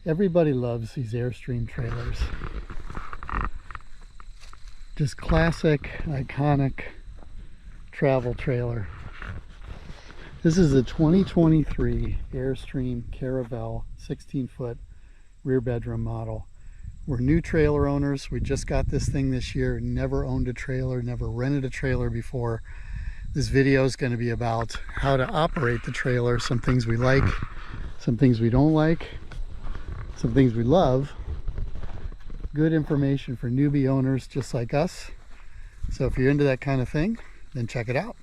Everybody loves these Airstream trailers. Just classic, iconic travel trailer. This is a 2023 Airstream Caravel 16-foot rear bedroom model. We're new trailer owners. We just got this thing this year. Never owned a trailer, never rented a trailer before. This video is going to be about how to operate the trailer, some things we like, some things we don't like, some things we love. Good information for newbie owners just like us. So if you're into that kind of thing, then check it out.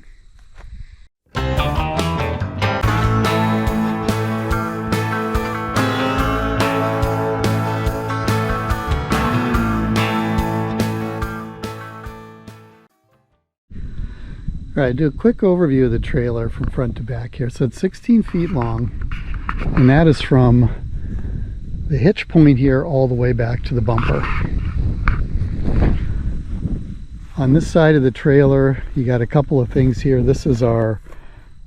All right, do a quick overview of the trailer from front to back here. So it's 16 feet long, and that is from the hitch point here all the way back to the bumper. On this side of the trailer, you got a couple of things here. This is our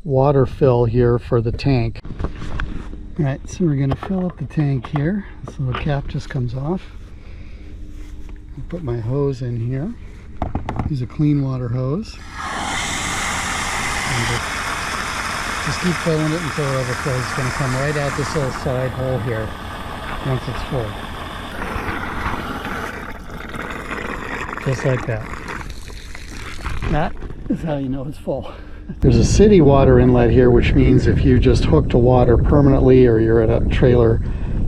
water fill here for the tank. All right, so we're going to fill up the tank here. This little cap just comes off. I'll put my hose in here. Use a clean water hose. And just keep filling it until it overflows. It's going to come right out this little side hole here once it's full. Just like that. That is how you know it's full. There's a city water inlet here, which means if you just hook to water permanently or you're at a trailer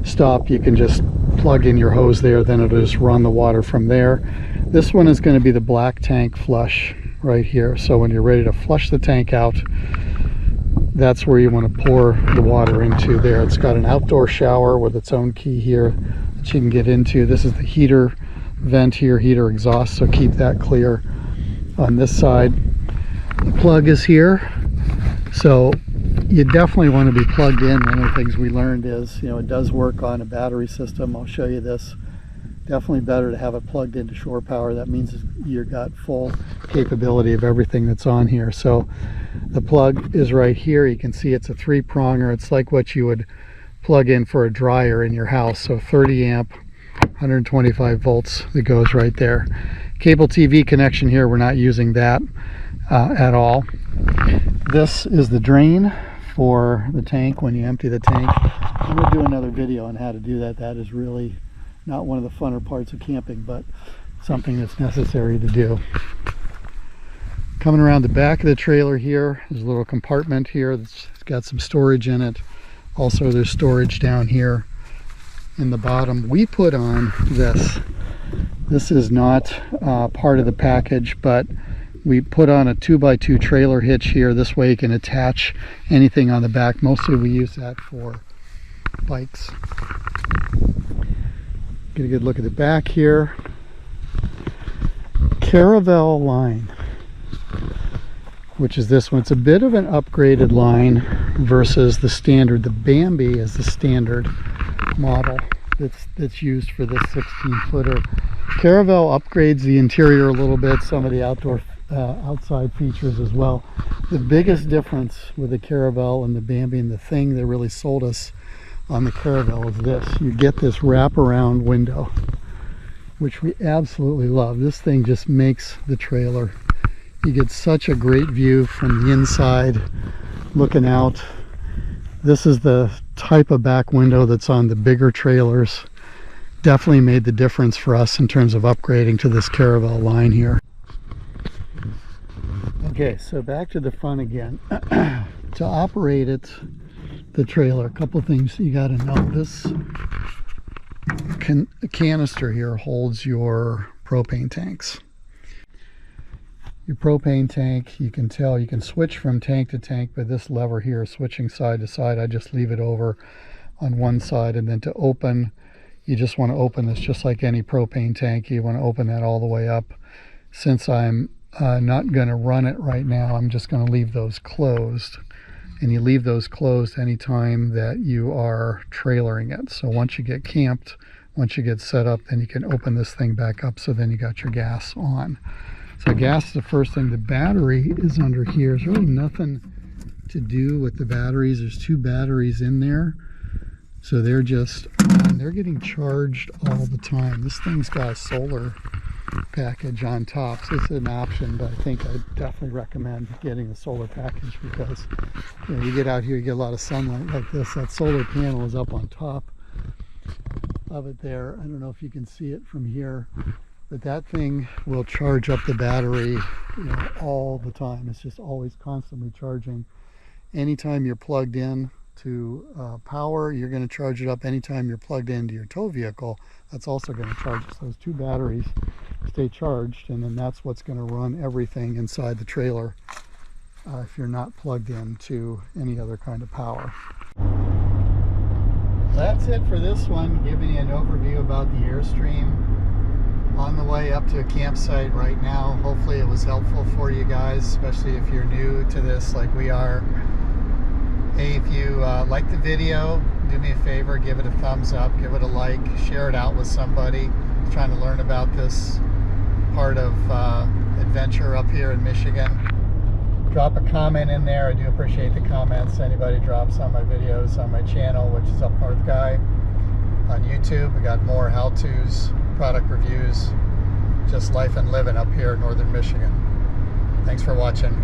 stop, you can just plug in your hose there, then it'll just run the water from there. This one is going to be the black tank flush right here. So when you're ready to flush the tank out, that's where you want to pour the water into there. It's got an outdoor shower with its own key here that you can get into. This is the heater vent here, heater exhaust, so keep that clear. On this side, the plug is here, so you definitely want to be plugged in. One of the things we learned is, it does work on a battery system. I'll show you this. Definitely better to have it plugged into shore power. That means you've got full capability of everything that's on here. So the plug is right here. You can see it's a 3-pronger. It's like what you would plug in for a dryer in your house. So 30 amp, 125 volts that goes right there. Cable TV connection here. We're not using that at all. This is the drain for the tank when you empty the tank. I'm going to do another video on how to do that. That is really not one of the funner parts of camping, but something that's necessary to do. Coming around the back of the trailer here, there's a little compartment here that's got some storage in it. Also, there's storage down here in the bottom. We put on this. This is not part of the package, but we put on a 2x2 trailer hitch here. This way you can attach anything on the back. Mostly we use that for bikes. Get a good look at the back here. Caravel line, which is this one. It's a bit of an upgraded line versus the standard. The Bambi is the standard model that's used for this 16-footer. Caravel upgrades the interior a little bit, some of the outside features as well. The biggest difference with the Caravel and the Bambi, and the thing that really sold us on the Caravel, is this. You get this wraparound window, which we absolutely love. This thing just makes the trailer. You get such a great view from the inside looking out. This is the type of back window that's on the bigger trailers. Definitely made the difference for us in terms of upgrading to this Caravel line here. Okay, so back to the front again. To operate it, the trailer, a couple things you got to know. This canister here holds your propane tanks. Your propane tank, you can tell, you can switch from tank to tank by this lever here, switching side to side. I just leave it over on one side, and then to open, you just want to open this just like any propane tank. You want to open that all the way up. Since I'm not going to run it right now, I'm just going to leave those closed. And you leave those closed anytime that you are trailering it. So once you get camped, once you get set up, then you can open this thing back up, so then you got your gas on. So gas is the first thing. The battery is under here. There's really nothing to do with the batteries. There's 2 batteries in there. So they're just on they're getting charged all the time. This thing's got a solar package on top, so it's an option, but I think I definitely recommend getting a solar package because you get out here, you get a lot of sunlight like this. That solar panel is up on top of it there. I don't know if you can see it from here, but that thing will charge up the battery all the time. It's just always constantly charging. Anytime you're plugged in to power, you're going to charge it up. Anytime you're plugged into your tow vehicle, that's also going to charge it. So those two batteries stay charged, and then that's what's going to run everything inside the trailer if you're not plugged in to any other kind of power. That's it for this one, giving you an overview about the Airstream. On the way up to a campsite right now. Hopefully it was helpful for you guys, especially if you're new to this like we are. Hey, if you like the video, do me a favor, give it a thumbs up, give it a like, share it out with somebody who's trying to learn about this part of adventure up here in Michigan. Drop a comment in there. I do appreciate the comments anybody drops on my videos on my channel, which is Up North Guy. On YouTube, we got more how-tos, product reviews, just life and living up here in northern Michigan. Thanks for watching.